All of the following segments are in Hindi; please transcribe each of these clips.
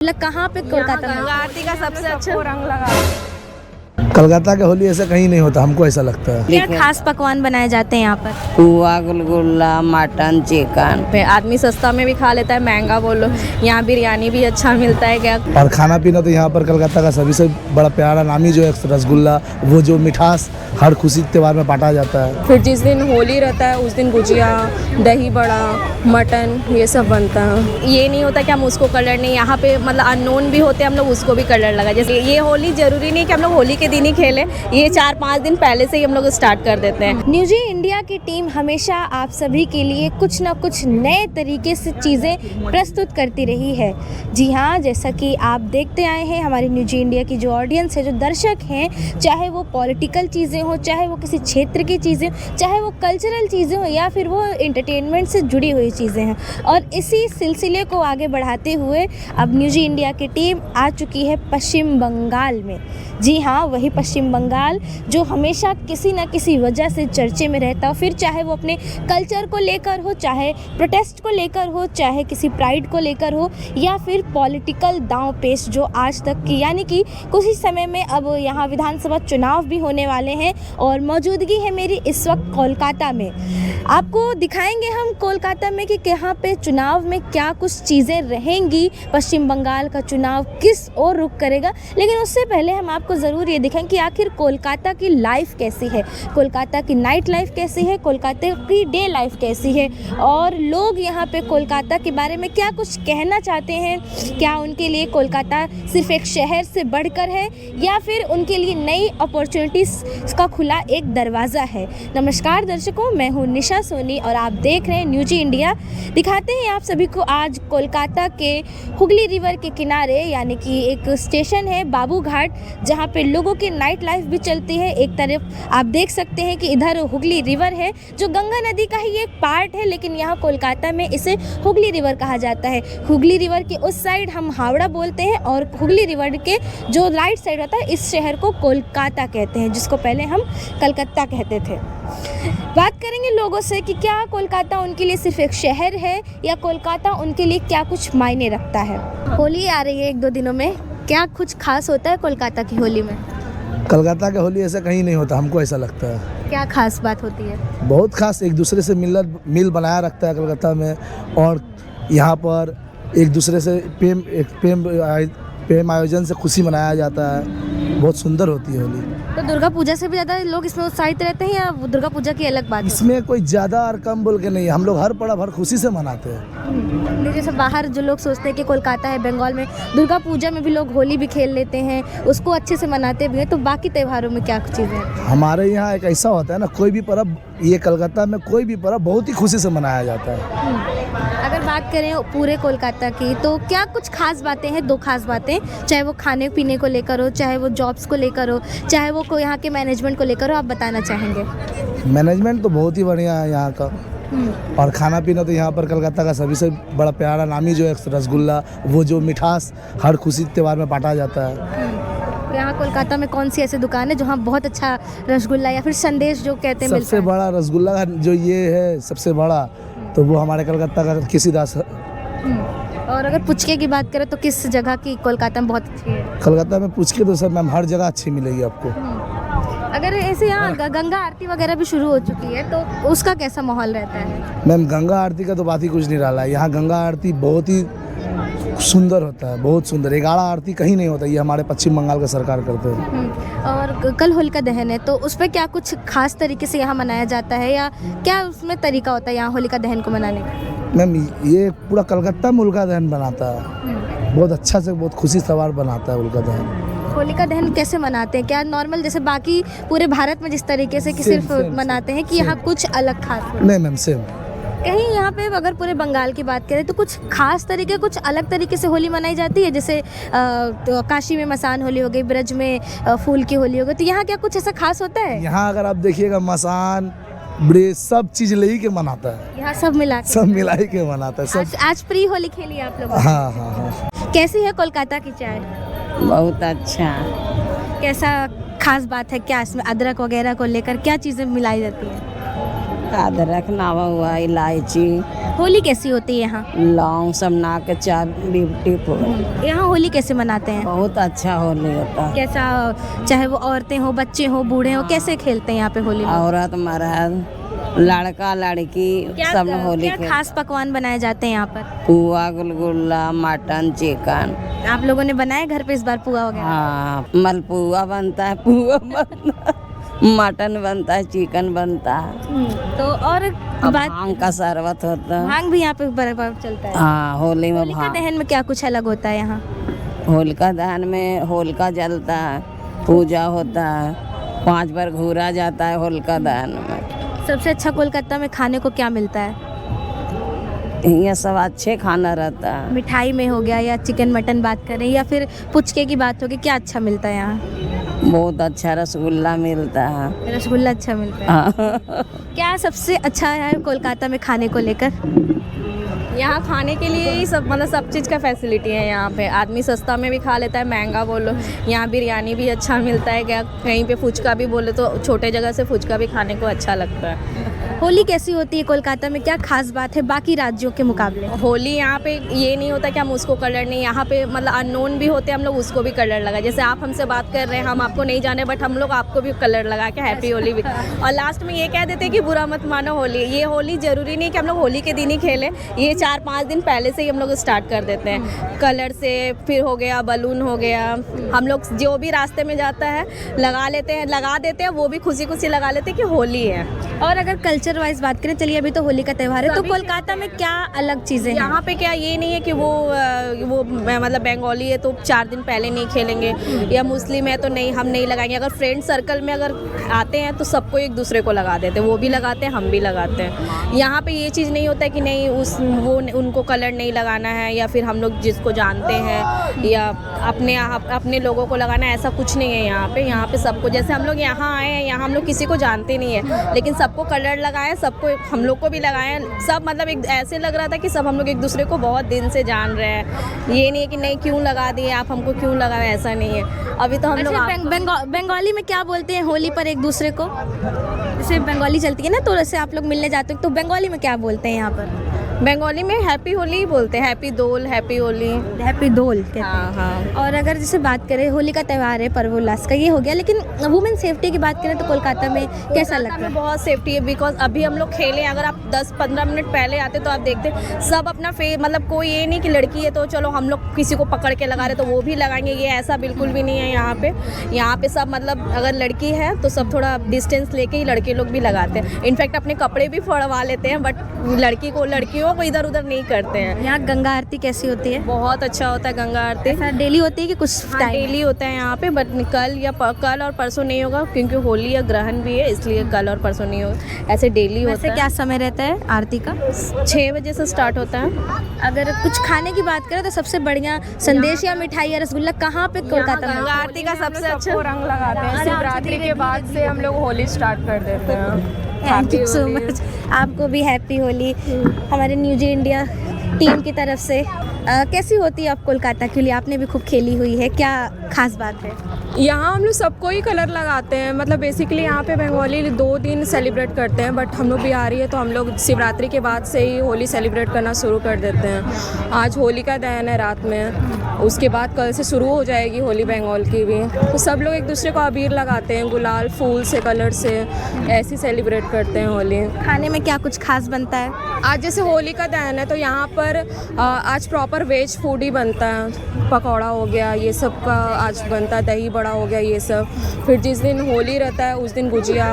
कहाँ पे कोलकाता में गंगा आरती का सबसे अच्छा रंग लगा। कलकत्ता के होली ऐसा कहीं नहीं होता, हमको ऐसा लगता है। क्या खास पकवान बनाए जाते हैं यहाँ पर? पुआ, गुलगुला, मटन, चिकन पे आदमी सस्ता में भी खा लेता है, महंगा बोलो। यहाँ बिरयानी भी अच्छा मिलता है क्या। और खाना पीना तो यहाँ पर कलकत्ता का सभी से बड़ा प्यारा नामी जो है रसगुल्ला, वो जो मिठास हर खुशी त्योहार में बांटा जाता है। फिर जिस दिन होली रहता है उस दिन गुजिया, दही बड़ा, मटन ये सब बनता है। ये नहीं होता कि हम उसको कलर नहीं, यहाँ पे मतलब अननोन भी होते हैं, हम लोग उसको भी कलर लगा। जैसे ये होली जरूरी नहीं कि हम लोग होली के दिन ही खेलें, ये 4-5 दिन पहले से ही हम लोग स्टार्ट कर देते हैं। न्यूजी इंडिया की टीम हमेशा आप सभी के लिए कुछ न कुछ नए तरीके से चीज़ें प्रस्तुत करती रही है। जी हाँ, जैसा कि आप देखते आए हैं, हमारी न्यूजी इंडिया की जो ऑडियंस है, जो दर्शक हैं, चाहे वो पॉलिटिकल चीज़ें हो, चाहे वो किसी क्षेत्र की चीज़ें, चाहे वो कल्चरल चीज़ें हो, या फिर वो एंटरटेनमेंट से जुड़ी हुई चीज़ें हैं, और इसी सिलसिले को आगे बढ़ाते हुए अब न्यूजी इंडिया की टीम आ चुकी है पश्चिम बंगाल में। जी हाँ, वही पश्चिम बंगाल जो हमेशा किसी न किसी वजह से चर्चे में रहता हो, फिर चाहे वो अपने कल्चर को लेकर हो, चाहे प्रोटेस्ट को लेकर हो, चाहे किसी प्राइड को लेकर हो, या फिर पॉलिटिकल दांव पेच जो आज तक की, यानी कि कुछ ही समय में अब यहाँ विधानसभा चुनाव भी होने वाले हैं और मौजूदगी है मेरी इस वक्त कोलकाता में। आपको दिखाएंगे हम कोलकाता में कि यहाँ पे चुनाव में क्या कुछ चीज़ें रहेंगी, पश्चिम बंगाल का चुनाव किस ओर रुख करेगा। लेकिन उससे पहले हम आपको ज़रूर ये दिखाएं कि आखिर कोलकाता की लाइफ कैसी है, कोलकाता की नाइट लाइफ कैसी है, कोलकाता की डे लाइफ कैसी है, और लोग यहाँ पे कोलकाता के बारे में क्या कुछ कहना चाहते हैं। क्या उनके लिए कोलकाता सिर्फ एक शहर से बढ़कर है, या फिर उनके लिए नई अपॉर्चुनिटीज़ का खुला एक दरवाज़ा है। नमस्कार दर्शकों, मैं हूँ निशा सोनी और आप देख रहे हैं न्यूजी इंडिया। दिखाते हैं आप सभी को आज कोलकाता के हुगली रिवर के किनारे, यानी कि एक स्टेशन है बाबू घाट, जहाँ पे लोगों की नाइट लाइफ भी चलती है। एक तरफ आप देख सकते हैं कि इधर हुगली रिवर है, जो गंगा नदी का ही एक पार्ट है, लेकिन यहाँ कोलकाता में इसे हुगली रिवर कहा जाता है। हुगली रिवर के उस साइड हम हावड़ा बोलते हैं, और हुगली रिवर के जो राइट साइड होता है, इस शहर को कोलकाता कहते हैं, जिसको पहले हम कलकत्ता कहते थे। बात करेंगे लोगों से कि क्या कोलकाता उनके लिए सिर्फ एक शहर है, या कोलकाता उनके लिए क्या कुछ मायने रखता है। होली आ रही है 1-2 दिनों में, क्या कुछ खास होता है कोलकाता की होली में? कलकत्ता के होली ऐसा कहीं नहीं होता, हमको ऐसा लगता है। क्या खास बात होती है? बहुत खास, एक दूसरे से मिल बनाया रखता है कलकत्ता में, और यहाँ पर एक दूसरे से प्रेम आयोजन से खुशी मनाया जाता है। बहुत सुंदर होती है होली। तो दुर्गा पूजा से भी ज़्यादा लोग इसमें उत्साहित रहते हैं, या दुर्गा पूजा की अलग बात है? इसमें कोई ज़्यादा और कम बोल के नहीं, हम लोग हर पर्व हर खुशी से मनाते हैं। जैसे बाहर जो लोग सोचते हैं कि कोलकाता है, बंगाल में दुर्गा पूजा में भी लोग होली भी खेल लेते हैं, उसको अच्छे से मनाते भी हैं, तो बाकी त्योहारों में क्या चीज़ें हैं? हमारे यहाँ एक ऐसा होता है ना, कोई भी पर्व, ये कलकत्ता में कोई भी पर्व बहुत ही खुशी से मनाया जाता है। अगर बात करें पूरे कोलकाता की, तो क्या कुछ खास बातें हैं? 2 खास बातें, चाहे वो खाने पीने को लेकर हो, चाहे वो जॉब्स को लेकर हो, चाहे वो यहाँ के मैनेजमेंट को लेकर हो, आप बताना चाहेंगे? मैनेजमेंट तो बहुत ही बढ़िया है यहाँ का, और खाना पीना तो यहाँ पर कलकत्ता का सभी से बड़ा प्यारा नामी जो है रसगुल्ला, वो जो मिठास हर खुशी त्योहार में बांटा जाता है। यहाँ कोलकाता में कौन सी ऐसी दुकान है जहाँ बहुत अच्छा रसगुल्ला या फिर संदेश जो कहते हैं सबसे बड़ा रसगुल्ला का जो ये है सबसे बड़ा, तो वो हमारे कलकत्ता का किसीदास है। और अगर पुचके की बात करें तो किस जगह की कोलकाता में बहुत अच्छी है? कलकत्ता में पुचके तो सब मैम हर जगह अच्छी मिलेगी आपको। अगर ऐसे यहाँ गंगा आरती वगैरह भी शुरू हो चुकी है, तो उसका कैसा माहौल रहता है? मैम गंगा आरती का तो बात ही कुछ नहीं रहा है। यहाँ गंगा आरती बहुत ही सुंदर होता है, बहुत सुंदर। 11 आरती कहीं नहीं होता, ये हमारे पश्चिम बंगाल का सरकार करते हैं। और कल होलिका दहन है, तो उस पर क्या कुछ खास तरीके से यहाँ मनाया जाता है, या क्या उसमें तरीका होता है यहाँ होलिका दहन को मनाने का? मैम ये पूरा कलकत्ता में होलिका दहन बनाता है, बहुत अच्छा से, बहुत खुशी सवार बनाता है होलिका दहन। होलिका दहन कैसे मनाते हैं? क्या नॉर्मल जैसे बाकी पूरे भारत में जिस तरीके से कि सिर्फ मनाते हैं, कि यहाँ कुछ अलग खास? नहीं मैम, सेम। कहीं यहाँ पे अगर पूरे बंगाल की बात करें तो कुछ खास तरीके, कुछ अलग तरीके से होली मनाई जाती है, जैसे तो काशी में मसान होली हो गई, ब्रज में फूल की होली हो गई, तो यहाँ क्या कुछ ऐसा खास होता है? यहाँ अगर आप देखिएगा, मसान ब्रज सब चीज ले ही के मनाता है, यहाँ सब मिला के मनाता है सब। आज प्री होली खेली आप लोग? हाँ हाँ हाँ। कैसी है कोलकाता की चाय? बहुत अच्छा। कैसा खास बात है, क्या इसमें अदरक वगैरह को लेकर क्या चीज़ें मिलाई जाती है? अदरक, नवा हुआ, इलायची, होली कैसी होती है यहाँ? लौंग सब ना के चाय ब्यूटीफुल। यहाँ होली कैसे मनाते हैं? बहुत अच्छा होली होता है। कैसा, चाहे वो औरतें हो, बच्चे हो, बूढ़े हो, कैसे खेलते हैं यहाँ पे होली? औरत मर्द लड़का लड़की सब होली क्या खास पकवान बनाए जाते हैं यहाँ पर? पुआ गुलगुल्ला मटन चिकन। आप लोगों ने बनाए घर पे इस बार पुआ वगैरह? हाँ मलपुआ बनता है, पुआ बनता है, मटन बनता है, चिकन बनता है। तो और अब बात, भांग का शरबत होता है। भांग भी यहाँ पे बराबर चलता है? हाँ होली में होलिका भांग। दहन में क्या कुछ अलग होता है यहाँ? होलिका दहन में होलिका जलता है, पूजा होता है, 5 बार घूरा जाता है होलिका दहन में। सबसे अच्छा कोलकाता में खाने को क्या मिलता है? ये सब अच्छे खाना रहता है। मिठाई में हो गया, या चिकन मटन बात करें, या फिर पुचके की बात होगी, क्या अच्छा मिलता है यहाँ? बहुत अच्छा रसगुल्ला मिलता है। रसगुल्ला अच्छा मिलता है। हाँ। क्या सबसे अच्छा है कोलकाता में खाने को लेकर? यहाँ खाने के लिए ही सब मतलब सब चीज़ का फैसिलिटी है यहाँ पे। आदमी सस्ता में भी खा लेता है, महंगा बोलो। यहाँ बिरयानी भी अच्छा मिलता है, क्या कहीं पे फुचका भी बोले तो छोटे जगह से फुचका भी खाने को अच्छा लगता है। होली कैसी होती है कोलकाता में, क्या खास बात है बाकी राज्यों के मुकाबले? होली यहाँ पे ये नहीं होता कि हम उसको कलर नहीं, यहाँ पे मतलब अननोन भी होते हैं, हम लोग उसको भी कलर लगा। जैसे आप हमसे बात कर रहे हैं, हम आपको नहीं जाने, बट हम लोग आपको भी कलर लगा के हैप्पी होली भी, और लास्ट में ये कह देते हैं कि बुरा मत मानो होली। ये होली ज़रूरी नहीं कि हम लोग होली के दिन ही खेलें, ये 4-5 दिन पहले से ही हम लोग स्टार्ट कर देते हैं कलर से। फिर हो गया बलून हो गया, हम लोग जो भी रास्ते में जाता है लगा लेते हैं, लगा देते हैं, वो भी खुशी खुशी लगा लेते हैं कि होली है। और अगर कल्चर वाइज बात करें, चलिए अभी तो होली का त्यौहार है, तो कोलकाता में क्या अलग चीज़ें हैं? यहाँ पे क्या ये नहीं है कि वो मतलब बंगाली है तो 4 दिन पहले नहीं खेलेंगे, या मुस्लिम है तो नहीं हम नहीं लगाएंगे। अगर फ्रेंड सर्कल में अगर आते हैं तो सबको एक दूसरे को लगा देते हैं, वो भी लगाते हैं, हम भी लगाते हैं। यहाँ पे ये चीज़ नहीं होता है कि नहीं वो उनको कलर नहीं लगाना है, या फिर हम लोग जिसको जानते हैं या अपने लोगों को लगाना है, ऐसा कुछ नहीं है यहाँ पे। यहाँ पे सबको, जैसे हम लोग यहाँ आए हैं, यहाँ हम लोग किसी को जानते नहीं है, लेकिन सबको कलर लगाए, सबको हम लोग को भी लगाए। सब मतलब एक ऐसे लग रहा था कि सब हम लोग एक दूसरे को बहुत दिन से जान रहे हैं। ये नहीं है कि नहीं क्यों लगा दिए आप हमको, क्यों लगाए, ऐसा नहीं है। अभी तो हम लोग बंगाली में क्या बोलते हैं होली पर एक दूसरे को? जैसे बंगाली चलती है ना, तो जैसे आप लोग मिलने जाते हो तो बंगाली में क्या बोलते हैं यहाँ पर? बंगाली में हैप्पी होली ही बोलते हैं, हैप्पी दोल, हैप्पी होली, हैप्पी दोल कहते हैं। हाँ हाँ। और अगर जैसे बात करें होली का त्यौहार है, पर्व उल्लास का ये हो गया, लेकिन वुमेन सेफ्टी की बात करें तो कोलकाता में कैसा लगता है? बहुत सेफ्टी है, बिकॉज अभी हम लोग खेले, अगर आप 10-15 मिनट पहले आते तो आप देखते सब अपना फेस, मतलब कोई ये नहीं कि लड़की है तो चलो हम लोग किसी को पकड़ के लगा रहे तो वो भी लगाएंगे, ये ऐसा बिल्कुल भी नहीं है यहाँ पे। यहाँ पे सब मतलब अगर लड़की है तो सब थोड़ा डिस्टेंस लेके ही लड़के लोग भी लगाते हैं। इनफैक्ट अपने कपड़े भी फड़वा लेते हैं, बट लड़कियों को इधर उधर नहीं करते हैं। यहाँ गंगा आरती कैसी होती है? बहुत अच्छा होता है गंगा आरती। डेली होती है कि कुछ टाइम? डेली होता है यहाँ पे, बट कल और परसों नहीं होगा क्योंकि होली या ग्रहण भी है, इसलिए कल और परसों नहीं होगा। ऐसे डेली होता है। क्या समय रहता है आरती का? 6 बजे से स्टार्ट होता है। अगर कुछ खाने की बात करें तो सबसे बढ़िया संदेश या मिठाई या रसगुल्ला कहाँ पे कोलकाता में? गंगा आरती का सबसे अच्छा रंग लगाते हैं। शिवरात्रि के बाद से हम लोग होली स्टार्ट कर देते हैं। Thank you so much. आपको भी हैप्पी होली हमारे न्यूज इंडिया टीम की तरफ से। कैसी होती है आप कोलकाता के लिए? आपने भी खूब खेली हुई है, क्या खास बात है? यहाँ हम लोग सबको ही कलर लगाते हैं। मतलब बेसिकली यहाँ पे बंगाली 2 दिन सेलिब्रेट करते हैं, बट हम लोग बिहारी है तो हम लोग शिवरात्रि के बाद से ही होली सेलिब्रेट करना शुरू कर देते हैं। आज होली का दहन है रात में, उसके बाद कल से शुरू हो जाएगी होली बंगाल की भी। तो सब लोग एक दूसरे को अबीर लगाते हैं, गुलाल फूल से, कलर से, ऐसे सेलिब्रेट करते हैं होली। खाने में क्या कुछ खास बनता है? आज जैसे होली का दहन है तो यहाँ पर आज प्रॉपर वेज फूड ही बनता है। पकौड़ा हो गया, ये सब का आज बनता है, दही बड़ा हो गया, ये सब। फिर जिस दिन होली रहता है उस दिन गुजिया,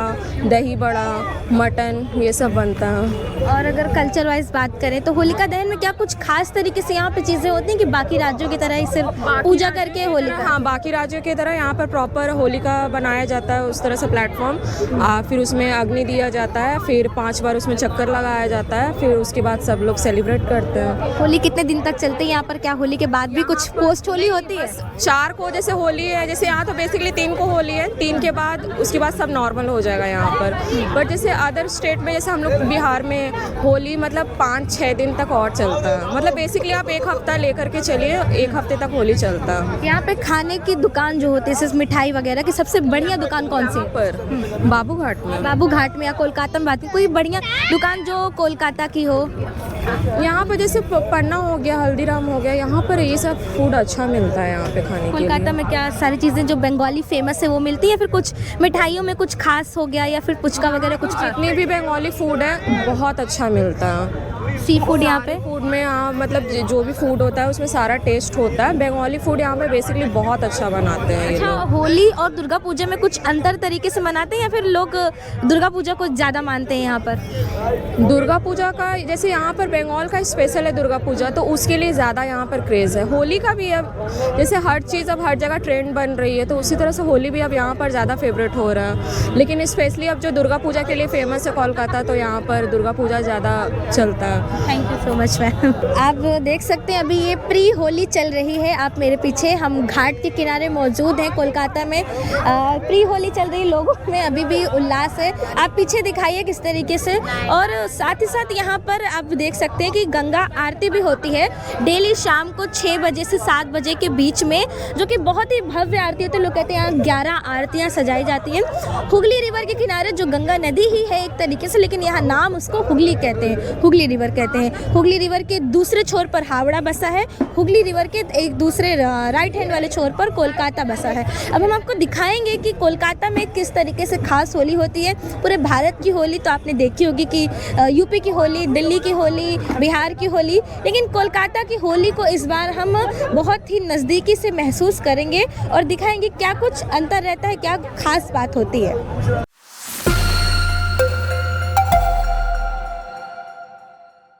दही बड़ा, मटन, ये सब बनता है। और अगर कल्चर वाइज बात करें तो होलिका दहन में क्या कुछ खास तरीके से यहाँ पे चीज़ें होती हैं कि बाकी राज्यों की तरह ही सिर्फ पूजा करके होली? हाँ, बाकी राज्यों की तरह यहाँ पर प्रॉपर होलिका बनाया जाता है, उस तरह से प्लेटफॉर्म। फिर उसमें अग्नि दिया जाता है, फिर 5 बार उसमें चक्कर लगाया जाता है, फिर उसके बाद सब लोग सेलिब्रेट करते हैं। होली कितने दिन तक चलती है यहाँ पर? क्या होली के बाद भी कुछ पोस्ट होली होती है? 4 को जैसे होली है, जैसे यहाँ तो बेसिकली 3 को होली है, 3 के बाद उसके बाद सब नॉर्मल हो जाएगा यहाँ पर। बट जैसे अदर स्टेट में, जैसे हम लोग बिहार में होली मतलब 5-6 दिन तक और चलता है। मतलब बेसिकली आप 1 हफ्ता लेकर के चलिए, 1 हफ्ते तक होली चलता है। यहाँ पे खाने की दुकान जो होती है, सिर्फ मिठाई वगैरह की, सबसे बढ़िया दुकान कौन सी है? पर बाबू घाट में। बाबू घाट में या कोलकाता में बात की कोई बढ़िया दुकान जो कोलकाता की हो? यहाँ पर जैसे पन्ना हो गया, हल्दीराम हो गया, यहाँ पर ये सब फूड अच्छा मिलता है यहाँ पे खाने के लिए। कोलकाता में क्या सारी चीज़ें जो बंगाली फेमस है वो मिलती है, या फिर कुछ मिठाइयों में कुछ खास हो गया, या फिर पुचका वगैरह कुछ जितनी भी बंगाली फूड है बहुत अच्छा मिलता है। सी फूड यहाँ पे? फूड में यहाँ मतलब जो भी फूड होता है उसमें सारा टेस्ट होता है। बंगाली फूड यहाँ पे बेसिकली बहुत अच्छा बनाते हैं ये अच्छा, लोग। होली और दुर्गा पूजा में कुछ अंतर तरीके से मनाते हैं, या फिर लोग दुर्गा पूजा को ज़्यादा मानते हैं यहाँ पर? दुर्गा पूजा का जैसे यहाँ पर बंगाल का स्पेशल है दुर्गा पूजा, तो उसके लिए ज़्यादा यहाँ पर क्रेज़ है। होली का भी अब जैसे हर चीज़ अब हर जगह ट्रेंड बन रही है, तो उसी तरह से होली भी अब यहाँ पर ज़्यादा फेवरेट हो रहा है। लेकिन स्पेशली अब जो दुर्गा पूजा के लिए फेमस है कोलकाता, तो यहाँ पर दुर्गा पूजा ज़्यादा चलता है। Thank you so much ma'am. आप देख सकते हैं अभी ये प्री होली चल रही है। आप मेरे पीछे, हम घाट के किनारे मौजूद हैं कोलकाता में। प्री होली चल रही, लोगों में अभी भी उल्लास है। आप पीछे दिखाइए किस तरीके से। और साथ ही साथ यहाँ पर आप देख सकते हैं कि गंगा आरती भी होती है डेली शाम को 6 बजे से 7 बजे के बीच में, जो कि बहुत ही भव्य आरती होती है। लोग कहते हैं यहाँ 11 आरतियाँ सजाई जाती हैं हुगली रिवर के किनारे, जो गंगा नदी ही है एक तरीके से, लेकिन यहाँ नाम उसको हुगली कहते हैं, हुगली रिवर कहते हैं। हुगली रिवर के दूसरे छोर पर हावड़ा बसा है, हुगली रिवर के एक दूसरे राइट हैंड वाले छोर पर कोलकाता बसा है। अब हम आपको दिखाएंगे कि कोलकाता में किस तरीके से खास होली होती है। पूरे भारत की होली तो आपने देखी होगी कि यूपी की होली, दिल्ली की होली, बिहार की होली, लेकिन कोलकाता की होली को इस बार हम बहुत ही नज़दीकी से महसूस करेंगे और दिखाएंगे क्या कुछ अंतर रहता है, क्या खास बात होती है।